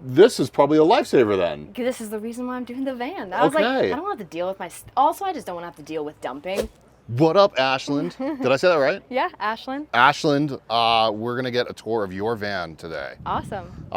this is probably a lifesaver then. This is the reason why I'm doing the van. I was like, I don't want to have to deal with also, I just don't want to have to deal with dumping. What up, Ashlynn? Did I say that right? Yeah, Ashlynn. Ashlynn, we're gonna get a tour of your van today. Awesome.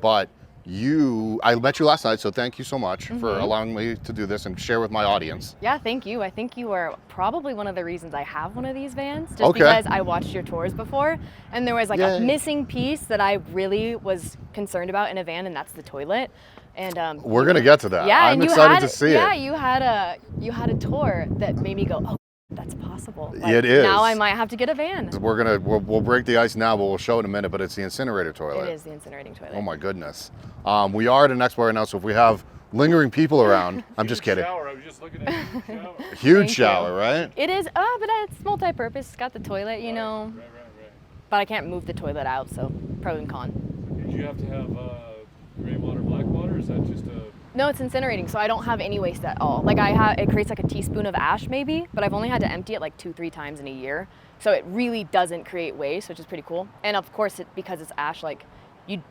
But I met you last night, so thank you so much for allowing me to do this and share with my audience. Yeah, thank you. I think you are probably one of the reasons I have one of these vans, just because I watched your tours before, and there was like a missing piece that I really was concerned about in a van, and that's the toilet. And we're gonna get to that. Yeah, I'm excited to see it. Yeah, you had a tour that made me go, oh, that's possible. Like, it is. Now I might have to get a van. We'll break the ice now, but we'll show it in a minute. But it's the incinerator toilet. It is the incinerating toilet. Oh my goodness. We are at an expo right now, so if we have lingering people around, I'm just kidding. Shower. I was just looking at a huge shower. Huge shower, right? It is, but it's multi-purpose. It's got the toilet, you know. Right. But I can't move the toilet out, so pro and con. Did you have to have gray water, black water, or is that just a... No, it's incinerating, so I don't have any waste at all. Like it creates like a teaspoon of ash maybe, but I've only had to empty it like 2-3 times in a year. So it really doesn't create waste, which is pretty cool. And of course, because it's ash, like you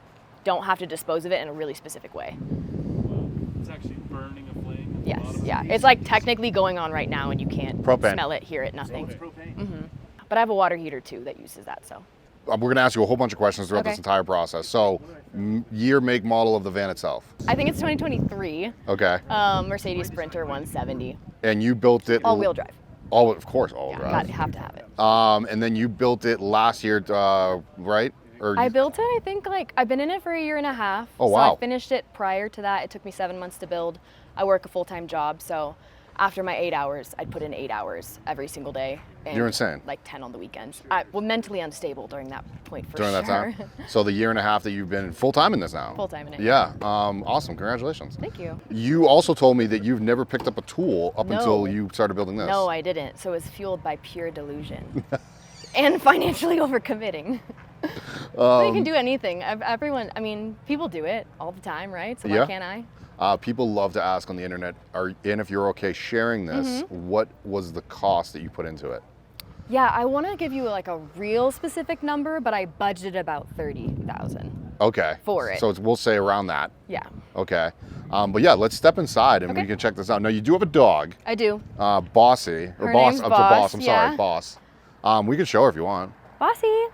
don't have to dispose of it in a really specific way. Well, it's actually burning a flame at the Yes, bottom yeah. of the It's like technically going on right now and you can't smell it, hear it, nothing. So it's propane. But I have a water heater too that uses that, so. We're going to ask you a whole bunch of questions throughout this entire process. So, year, make, model of the van itself. I think it's 2023. Okay. Mercedes Sprinter 170. And you built it... All-wheel drive. Of course, all-wheel drive. Have to have it. And then you built it last year, right? I built it, I think, I've been in it for 1.5 years. Oh, wow. So I finished it prior to that. It took me 7 months to build. I work a full-time job, so after my 8 hours, I'd put in 8 hours every single day. And you're insane. Like 10 on the weekends. I was mentally unstable during that point for sure. During that time? So the 1.5 years that you've been full-time in this now? Full-time in it. Yeah. Awesome. Congratulations. Thank you. You also told me that you've never picked up a tool up until you started building this. No, I didn't. So it was fueled by pure delusion. And financially overcommitting. You can do anything. Everyone, I mean, people do it all the time, right? So why can't I? People love to ask on the internet, and if you're okay sharing this, what was the cost that you put into it? Yeah, I want to give you like a real specific number, but I budgeted about $30,000. Okay. For it. So we'll say around that. Yeah. Okay. But yeah, let's step inside and we can check this out. Now you do have a dog. I do. Bossy. Or Her Boss. name's I'm Boss, sorry, yeah. Boss. We can show her if you want. Bossy.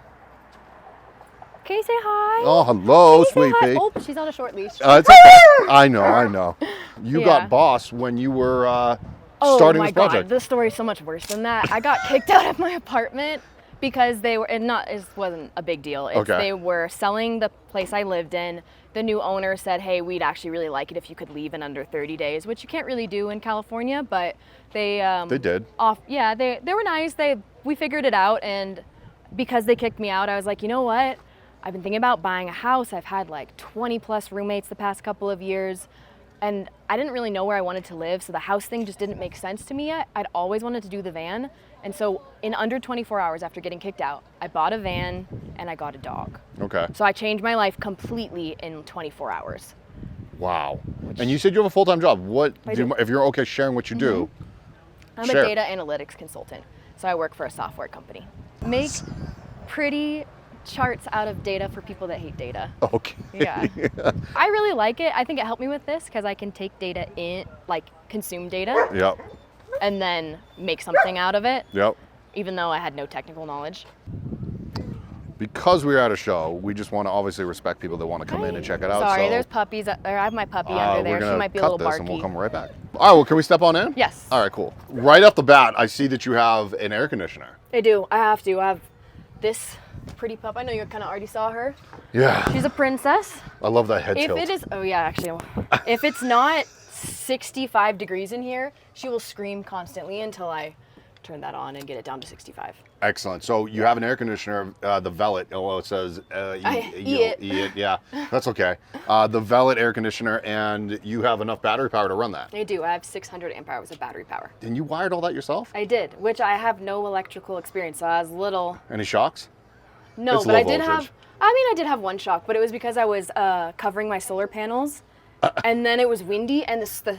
Can you say hi? Oh, hello, Can you say hi? sweetie. Oh, she's on a short leash. It's okay. I know. You got Boss when you were starting this project. Oh my God, this story's so much worse than that. I got kicked out of my apartment because they were, it wasn't a big deal. They were selling the place I lived in. The new owner said, hey, we'd actually really like it if you could leave in under 30 days, which you can't really do in California, but they did. They were nice. We figured it out, and because they kicked me out, I was like, you know what? I've been thinking about buying a house. I've had like 20 plus roommates the past couple of years, and I didn't really know where I wanted to live, so the house thing just didn't make sense to me yet. I'd always wanted to do the van, and so in under 24 hours after getting kicked out, I bought a van and I got a dog. Okay. So I changed my life completely in 24 hours. Wow. And you said you have a full-time job. If you're okay sharing what you do, I'm a data analytics consultant, so I work for a software company. Make pretty charts out of data for people that hate data. Okay. Yeah. I really like it. I think it helped me with this because I can take data in, like consume data. Yep. And then make something out of it. Yep. Even though I had no technical knowledge. Because we're at a show, we just want to obviously respect people that want to come in and check it out. Sorry, there's puppies. I have my puppy under there. She might be a little barky. And we'll come right back. All right, well, can we step on in? Yes. All right, cool. Right off the bat, I see that you have an air conditioner. I do. I have to. I have this pretty pup. I know you kind of already saw her. Yeah. She's a princess. I love that head tilt. If it is, oh yeah, actually, if it's not 65 degrees in here, she will scream constantly until I turn that on and get it down to 65. Excellent. So you have an air conditioner, the Velvet, although it says yeah, that's okay. The Velvet air conditioner, and you have enough battery power to run that. I do. I have 600 amp hours of battery power. And you wired all that yourself? I did, which I have no electrical experience, so I was little. Any shocks? No, it's but I did voltage. I did have one shock, but it was because I was covering my solar panels, and then it was windy, and the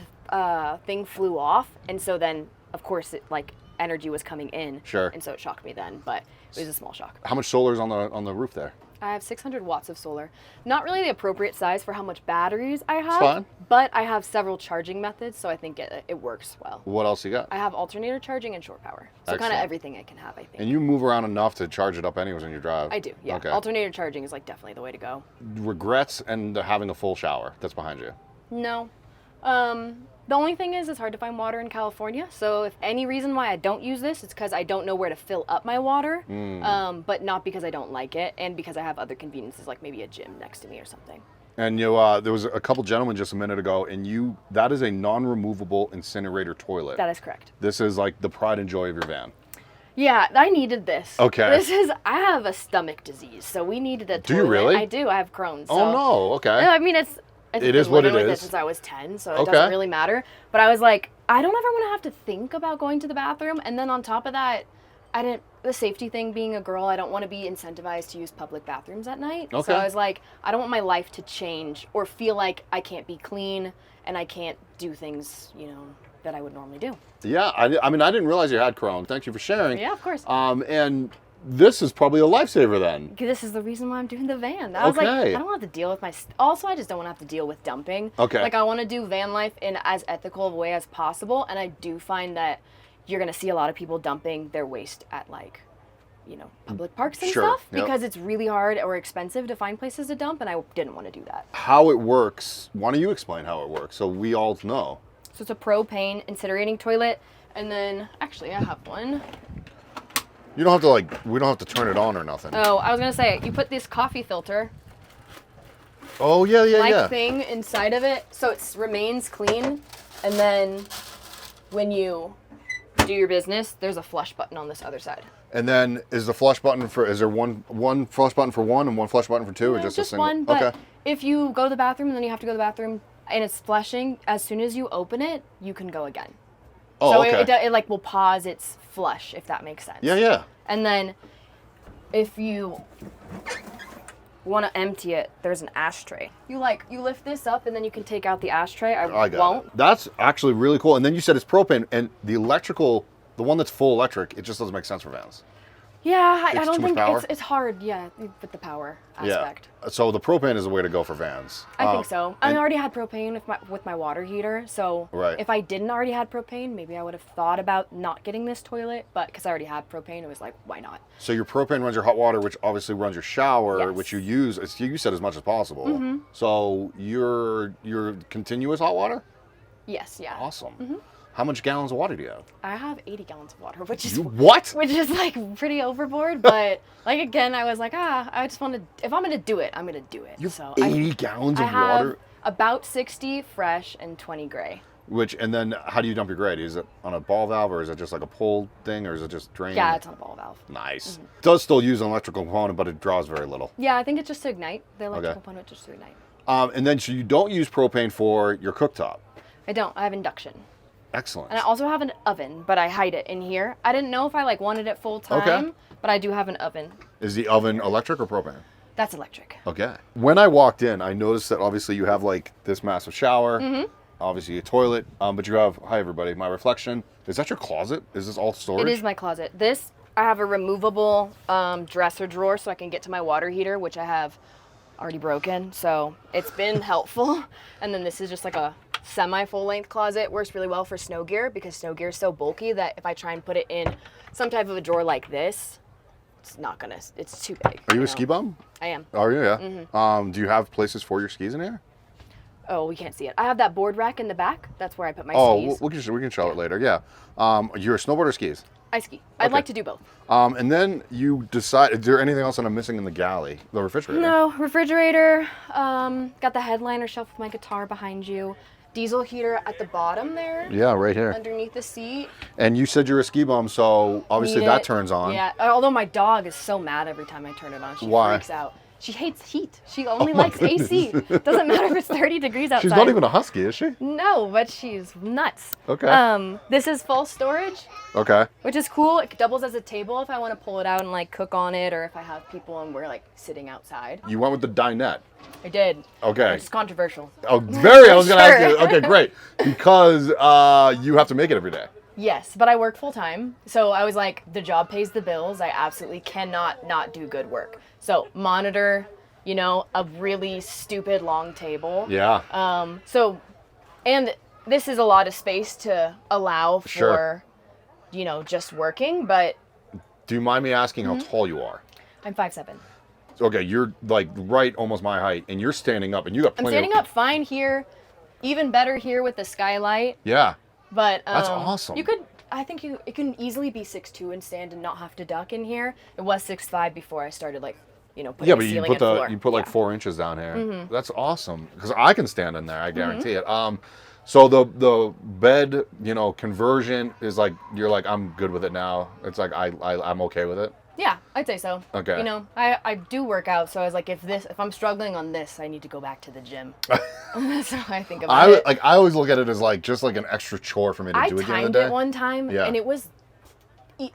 thing flew off, and so then, of course, energy was coming in. Sure. And so it shocked me then, but was a small shock. How much solar is on the roof there? I have 600 watts of solar. Not really the appropriate size for how much batteries I have, fine. but I have several charging methods, so I think it works well. What else you got? I have alternator charging and shore power. So kind Excellent. of everything I can have, I think. And you move around enough to charge it up anyways when you drive? I do, yeah. Okay. Alternator charging is like definitely the way to go. Regrets and having a full shower that's behind you? No. The only thing is it's hard to find water in California. So if any reason why I don't use this, it's because I don't know where to fill up my water, but not because I don't like it, and because I have other conveniences like maybe a gym next to me or something. And you, there was a couple gentlemen just a minute ago, and that is a non-removable incinerator toilet. That is correct. This is like the pride and joy of your van. Yeah, I needed this. Okay. I have a stomach disease, so we needed a toilet. Do you really? I do. I have Crohn's. Oh no. Okay. I mean, It is what it with is. This since I was 10, so it doesn't really matter. But I was like, I don't ever want to have to think about going to the bathroom. And then on top of that, the safety thing, being a girl, I don't want to be incentivized to use public bathrooms at night. Okay. So I was like, I don't want my life to change or feel like I can't be clean and I can't do things, that I would normally do. Yeah, I mean, I didn't realize you had Crohn's. Thank you for sharing. Yeah, of course. And this is probably a lifesaver then. This is the reason why I'm doing the van. I was like, I don't want to have to deal with also, I just don't want to have to deal with dumping. Okay. Like, I want to do van life in as ethical a way as possible, and I do find that you're going to see a lot of people dumping their waste at, like, public parks and stuff, because it's really hard or expensive to find places to dump, and I didn't want to do that. How it works, why don't you explain how it works so we all know? So it's a propane incinerating toilet, and then, actually, I have one. You don't have to we don't have to turn it on or nothing. Oh, I was going to say, you put this coffee filter Oh, yeah. thing inside of it, so it remains clean, and then when you do your business, there's a flush button on this other side. And then is the flush button is there one flush button for one and one flush button for two, or just a single? One, but if you go to the bathroom and then you have to go to the bathroom and it's flushing, as soon as you open it, you can go again. Oh, so okay. it will pause its flush, if that makes sense. Yeah. And then if you want to empty it, there's an ashtray. You lift this up and then you can take out the ashtray. I won't. It. That's actually really cool. And then you said it's propane, and the one that's full electric, it just doesn't make sense for vans. Yeah, I don't think power? it's hard, with the power aspect. Yeah. So the propane is the way to go for vans. I think so. I already had propane with my water heater, so if I didn't already had propane, maybe I would have thought about not getting this toilet, but because I already had propane, it was like, why not? So your propane runs your hot water, which obviously runs your shower, Yes. which you use, you said, as much as possible. Mm-hmm. So your continuous hot water? Yes, yeah. Awesome. Mm-hmm. How much gallons of water do you have? I have 80 gallons of water, which is what? Which is like pretty overboard, but like again, I was like, I just want to. If I'm gonna do it, I'm gonna do it. You have 80 gallons of I have water? About 60 fresh and 20 gray. And then how do you dump your gray? Is it on a ball valve, or is it just like a pull thing, or is it just drain? Yeah, it's on a ball valve. Nice. It does still use an electrical component, but it draws very little. Yeah, I think it's just to ignite. The electrical component just to ignite. And then so you don't use propane for your cooktop? I don't. I have induction. Excellent. And I also have an oven, but I hide it in here. I didn't know if I wanted it full time, but I do have an oven. Is the oven electric or propane? That's electric. Okay. When I walked in, I noticed that obviously you have like this massive shower, obviously a toilet, but you have, hi everybody, my reflection. Is that your closet? Is this all storage? It is my closet. I have a removable dresser drawer so I can get to my water heater, which I have already broken, so it's been helpful. And then this is just like a semi full length closet. Works really well for snow gear because snow gear is so bulky that if I try and put it in some type of a drawer like this, it's too big. Are you a ski bum? I am. Are you? Yeah. Do you have places for your skis in here? Oh, we can't see it. I have that board rack in the back. That's where I put my skis. We can show it later. Yeah. You're a snowboarder or skis? I ski. I'd like to do both. And then you decide, is there anything else that I'm missing in the galley? The refrigerator? No, refrigerator. Got the headliner shelf with my guitar behind you. Diesel heater at the bottom there. Yeah, right here. Underneath the seat. And you said you're a ski bum, so obviously that turns on. Yeah, although my dog is so mad every time I turn it on. She freaks out. She hates heat. She only likes AC. Doesn't matter if it's 30 degrees outside. She's not even a husky, is she? No, but she's nuts. Okay. This is full storage. Okay. Which is cool. It doubles as a table if I want to pull it out and like cook on it, or if I have people and we're like sitting outside. You went with the dinette. I did. Okay. Which is controversial. Oh, very. I was going to ask you. Okay, great. Because you have to make it every day. Yes, but I work full time. So I was like, the job pays the bills. I absolutely cannot not do good work. So monitor, you know, a really stupid long table. Yeah. And this is a lot of space to allow for, Sure. you know, just working, but Do you mind me asking how tall you are? I'm 5'7". Okay, you're like right almost my height, and you're standing up, and you got I'm plenty standing up fine here, even better here with the skylight. Yeah. But That's awesome. It can easily be 6'2" and stand and not have to duck in here. It was 6'5" before I started like, you know, putting Yeah, the but ceiling and floor. you put like Yeah. 4 inches down here. That's awesome because I can stand in there. I guarantee it. So the bed, you know, conversion is like you're like I'm good with it now. It's like I'm okay with it. Yeah, I'd say so. Okay. You know, I do work out, so I was like, if I'm struggling on this, I need to go back to the gym. That's how I think about it. I always look at it as like just like an extra chore for me to do at the end of timed the day. it one time, Yeah. and it was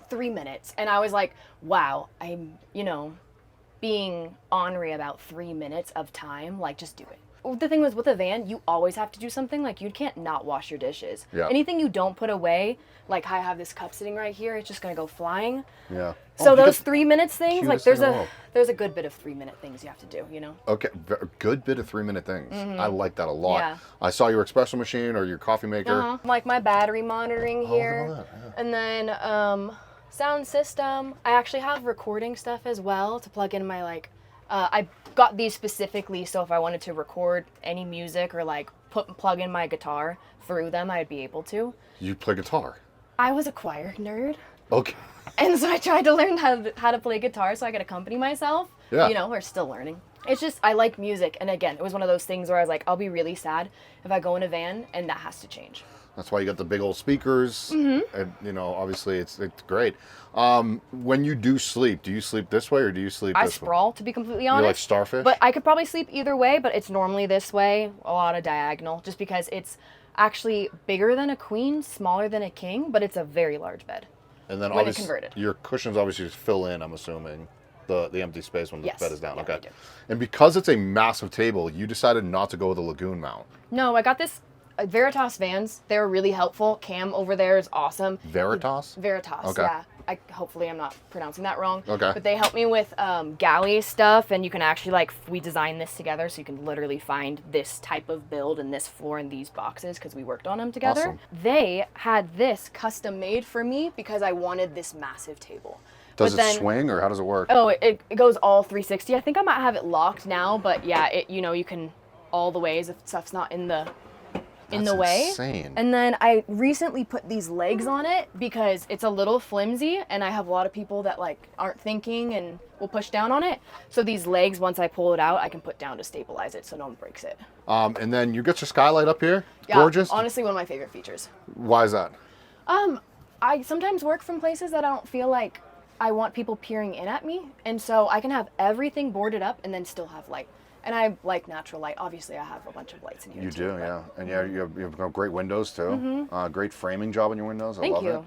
3 minutes, and I was like, wow, I'm, you know, being ornery about 3 minutes of time. Like, just do it. The thing was, with a van, you always have to do something. Like, you can't not wash your dishes. Yeah. Anything you don't put away, like I have this cup sitting right here, it's just gonna go flying. Yeah. So Oh, those because- 3 minutes things, like cutest thing in the world. there's a good bit of 3 minute things you have to do, you know? Okay, a good bit of 3-minute things. I like that a lot. Yeah. I saw your espresso machine or your coffee maker. Like my battery monitoring Oh, look at here. all that, yeah. And then sound system. I actually have recording stuff as well to plug in my like I got these specifically so if I wanted to record any music or like plug in my guitar through them, I'd be able to. You play guitar. I was a choir nerd. Okay. And so I tried to learn how to play guitar so I could accompany myself. Yeah. You know, we're still learning. It's just, I like music. And again, it was one of those things where I was like, I'll be really sad if I go in a van and that has to change. That's why you got the big old speakers. And, you know, obviously it's great. When you do you sleep this way or do you sleep I this way? sprawl, to be completely honest. You're like starfish? But I could probably sleep either way, but it's normally this way, a lot of diagonal, just because it's actually bigger than a queen, smaller than a king, but it's a very large bed. And then when obviously converted. your cushions obviously just fill in, I'm assuming, the empty space when the Yes. bed is down. Yeah, Okay. they do. And because it's a massive table, you decided not to go with a lagoon mount. No, I got this Veritas vans. They were really helpful. Cam over there is awesome. Veritas? Veritas, Okay. yeah. Hopefully I'm not pronouncing that wrong. Okay. But they help me with galley stuff, and you can actually, like, we designed this together, so you can literally find this type of build and this floor and these boxes, because we worked on them together. Awesome. They had this custom made for me because I wanted this massive table. Does But it then- swing or how does it work? Oh, it goes all 360. I think I might have it locked now, but yeah, you know, you can all the ways if stuff's not in the That's way. insane. And then I recently put these legs on it because it's a little flimsy and I have a lot of people that like aren't thinking and will push down on it. So these legs, once I pull it out, I can put down to stabilize it so no one breaks it. And then you get your skylight up here. Yeah, Gorgeous. honestly, one of my favorite features. Why is that? I sometimes work from places that I don't feel like I want people peering in at me. And so I can have everything boarded up and then still have light. And I like natural light. Obviously, I have a bunch of lights in here You too, do, but- yeah. And yeah, you have great windows too. Great framing job on your windows. I Thank love you.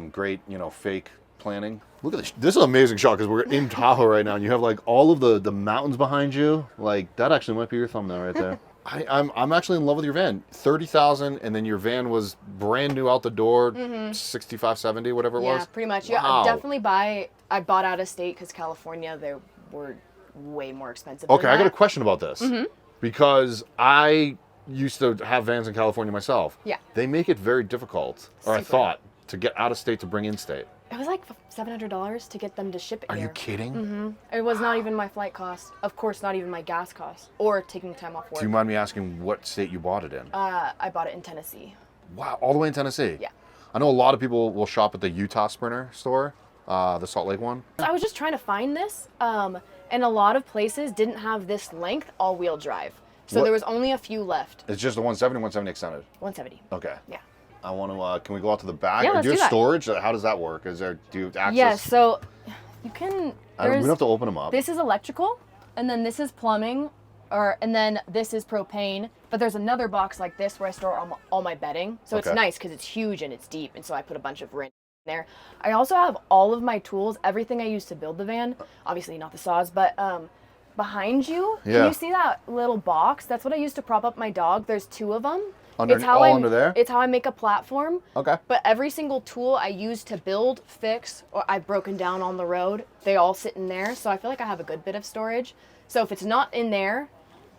it. Great, you know, fake planning. Look at this. This is an amazing shot because we're in Tahoe right now, and you have like all of the mountains behind you. Like that actually might be your thumbnail right there. I'm actually in love with your van. 30,000, and then your van was brand new out the door, 65, 70, whatever it was. Yeah, pretty much. Yeah, Wow. I bought out of state because California, they were way more expensive. Okay, than I got a that. question about this because I used to have vans in California myself. Yeah. They make it very difficult, or I Super. thought, to get out of state to bring in state. It was like $700 to get them to ship it Are here. you kidding? It was not even my flight cost. Of course, not even my gas cost or taking time off work. Do you mind me asking what state you bought it in? I bought it in Tennessee. Wow, all the way in Tennessee. Yeah. I know a lot of people will shop at the Utah Sprinter store, the Salt Lake one. So I was just trying to find this, and a lot of places didn't have this length all-wheel drive. So What- there was only a few left. It's just the 170, 170 extended. 170. Okay. Yeah. I want to. Can we go out to the back? Yeah, Or let's do you do have that. storage? How does that work? Is there? Do you have access? Yeah, so you can. We don't have to open them up. This is electrical, and then this is plumbing, and then this is propane. But there's another box like this where I store all my bedding. So it's Okay. nice because it's huge and it's deep, and so I put a bunch of rent in there. I also have all of my tools, everything I use to build the van. Obviously not the saws, but behind you, Yeah. can you see that little box? That's what I use to prop up my dog. There's two of them. Under there? It's how I make a platform. Okay. But every single tool I use to build, fix, or I've broken down on the road, they all sit in there. So I feel like I have a good bit of storage. So if it's not in there,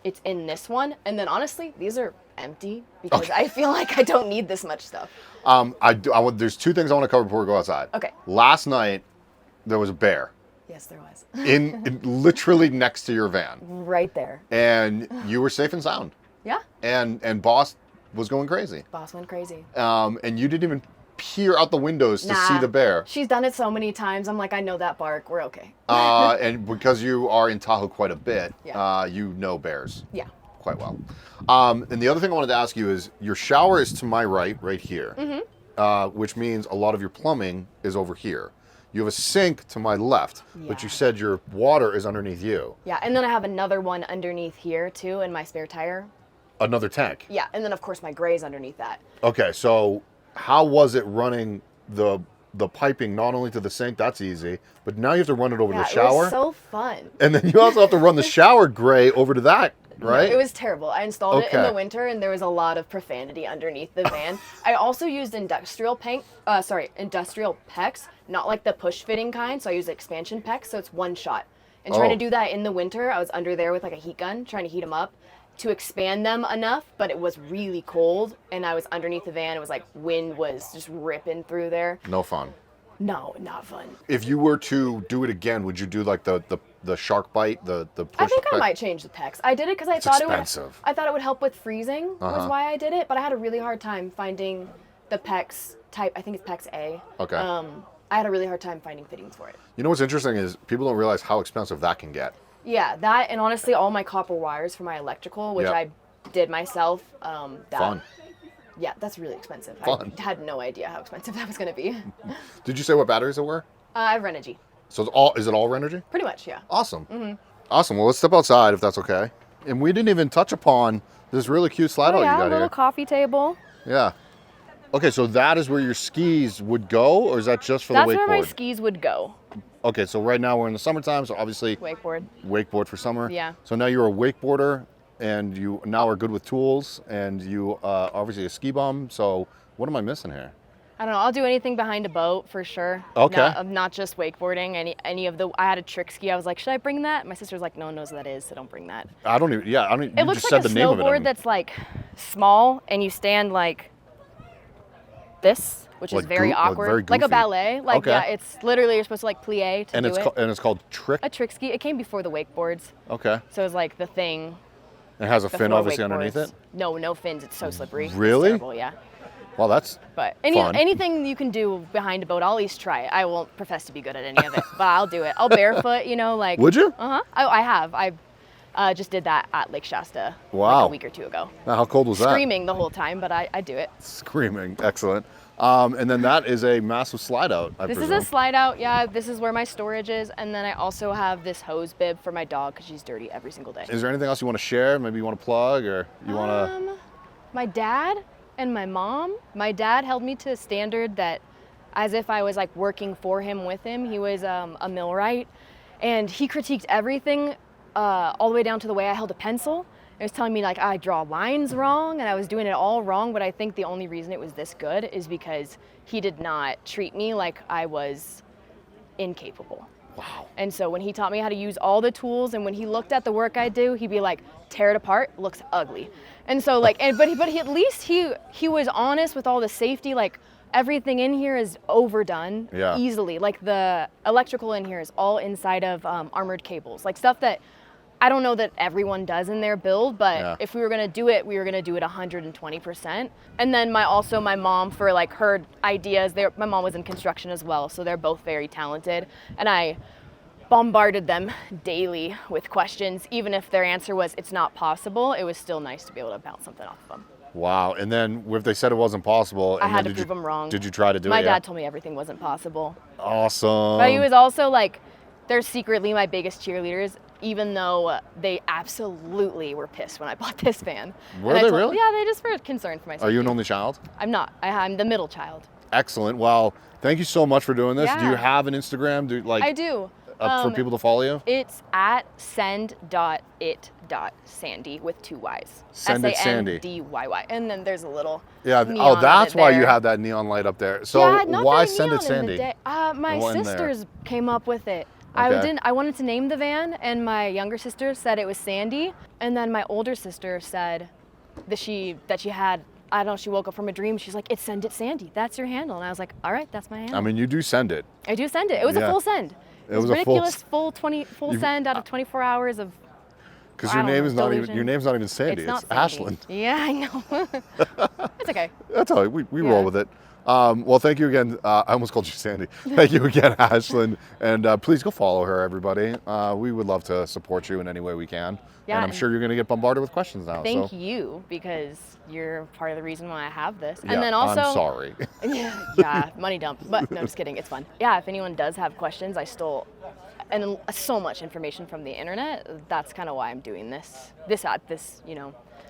it's in this one. And then honestly, these are empty because I feel like I don't need this much stuff. There's two things I want to cover before we go outside. Okay. Last night, there was a bear. Yes, there was. in literally next to your van. Right there. And you were safe and sound. Yeah. And Boss was going crazy. Boss went crazy. And you didn't even peer out the windows to see the bear. She's done it so many times. I'm like, I know that bark. We're okay. And because you are in Tahoe quite a bit, Yeah. you know bears. Yeah. Quite well. And the other thing I wanted to ask you is, your shower is to my right here, which means a lot of your plumbing is over here. You have a sink to my left, but you said your water is underneath you. Yeah, and then I have another one underneath here too in my spare tire. Another tank. Yeah, and then of course my gray's underneath that. Okay, so how was it running the piping not only to the sink? That's easy, but now you have to run it over to the shower. It was so fun. And then you also have to run the shower gray over to that, right? No, it was terrible. I installed it in the winter, and there was a lot of profanity underneath the van. I also used industrial PEX, not like the push fitting kind. So I used expansion PEX, so it's one shot. And trying to do that in the winter, I was under there with like a heat gun, trying to heat them up to expand them enough, but it was really cold, and I was underneath the van. It was like wind was just ripping through there. No fun. No, not fun. If you were to do it again, would you do like the shark bite, the push? I think I might change the PEX. I did it because I thought it would help with freezing. Was why I did it, but I had a really hard time finding the PEX type. I think it's PEX A. Okay. I had a really hard time finding fittings for it. You know what's interesting is people don't realize how expensive that can get. Yeah, that, and honestly, all my copper wires for my electrical, which I did myself. Fun. Yeah, that's really expensive. Fun. I had no idea how expensive that was going to be. Did you say what batteries it were? I have Renogy. So is it all Renogy? Pretty much, yeah. Awesome. Awesome. Well, let's step outside if that's okay. And we didn't even touch upon this really cute slide out you got a little here. coffee table. Yeah. Okay, so that is where your skis would go, or is that just for the wakeboard? That's where my skis would go. Okay, so right now we're in the summertime, so obviously wakeboard for summer. Yeah. So now you're a wakeboarder, and you now are good with tools, and you obviously a ski bum. So what am I missing here? I don't know. I'll do anything behind a boat for sure. Okay. Not just wakeboarding. Any of the. I had a trick ski. I was like, should I bring that? My sister's like, no one knows what that is, so don't bring that. I don't even. Yeah, I don't. It looks like a snowboard that's like small, and you stand like this, which is very awkward, like a ballet. Like yeah, it's literally you're supposed to like plie to do it. And it's called a trick ski. It came before the wakeboards. Okay. So it's like the thing. It has a fin obviously underneath it. No fins. It's so slippery. Really? It's terrible, yeah. Well, that's But fun. anything you can do behind a boat, I'll at least try it. I won't profess to be good at any of it, but I'll do it. I'll barefoot, like. Would you? I have. I just did that at Lake Shasta like a week or two ago. Now, how cold was that? Screaming the whole time, but I do it. Screaming, excellent. And then that is a massive slide out, I presume. This is a slide out, yeah. This is where my storage is. And then I also have this hose bib for my dog because she's dirty every single day. Is there anything else you want to share? Maybe you want to plug or you want to? My dad and my mom. My dad held me to a standard that as if I was like working for him with him. He was a millwright and he critiqued everything all the way down to the way I held a pencil. It was telling me like I draw lines wrong and I was doing it all wrong, but I think the only reason it was this good is because he did not treat me like I was incapable. Wow. And so when he taught me how to use all the tools and when he looked at the work I do, he'd be like, tear it apart, looks ugly. And so like, but he at least he was honest with all the safety, like everything in here is overdone easily. Like the electrical in here is all inside of armored cables, like stuff that I don't know that everyone does in their build, but if we were gonna do it, we were gonna do it 120%. And then my mom for like her ideas, my mom was in construction as well, so they're both very talented. And I bombarded them daily with questions. Even if their answer was, it's not possible, it was still nice to be able to bounce something off of them. Wow, and then if they said it wasn't possible, I had to prove them wrong. Did you try to do it? My dad told me everything wasn't possible. Awesome. But he was also like, they're secretly my biggest cheerleaders, even though they absolutely were pissed when I bought this van. Were they really? Yeah, they just were concerned for my safety. Are you an only child? I'm not. I'm the middle child. Excellent. Well, thank you so much for doing this. Yeah. Do you have an Instagram? I do. for people to follow you? It's at send.it.sandy with 2 Y's. Send it Sandy. SANDYY. And then there's a little Yeah. neon Oh, that's on it why there. you have that neon light up there. So yeah, not why very Send It neon in the Sandy? day. My Well, in there. sisters came up with it. Okay. I wanted to name the van, and my younger sister said it was Sandy, and then my older sister said that she had, I don't know, she woke up from a dream. She's like, it's Send It Sandy. That's your handle. And I was like, all right, that's my handle. I mean, you do send it. I do send it. It was Yeah. a full send. It was a ridiculous full send out of 24 hours of. Because I your don't name know, is not even delusion. your name's not even Sandy. It's not It's Sandy. Ashlynn. Yeah, I know. It's okay. That's all right. We roll Yeah. with it. Well, thank you again. I almost called you Sandy. Thank you again, Ashlynn. And please go follow her, everybody. We would love to support you in any way we can. Yeah, And I'm and- sure you're going to get bombarded with questions now. Thank so. you, because you're part of the reason why I have this. Yeah, And then also, I'm sorry. yeah, money dump. But no, just kidding. It's fun. Yeah, if anyone does have questions, I stole so much information from the internet. That's kind of why I'm doing this at this,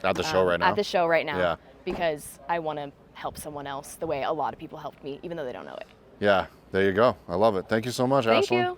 At the show right now. At the show right now. Yeah. Because I want to help someone else the way a lot of people helped me, even though they don't know it. Yeah, there you go. I love it. Thank you so much, Thank Ashlynn. you.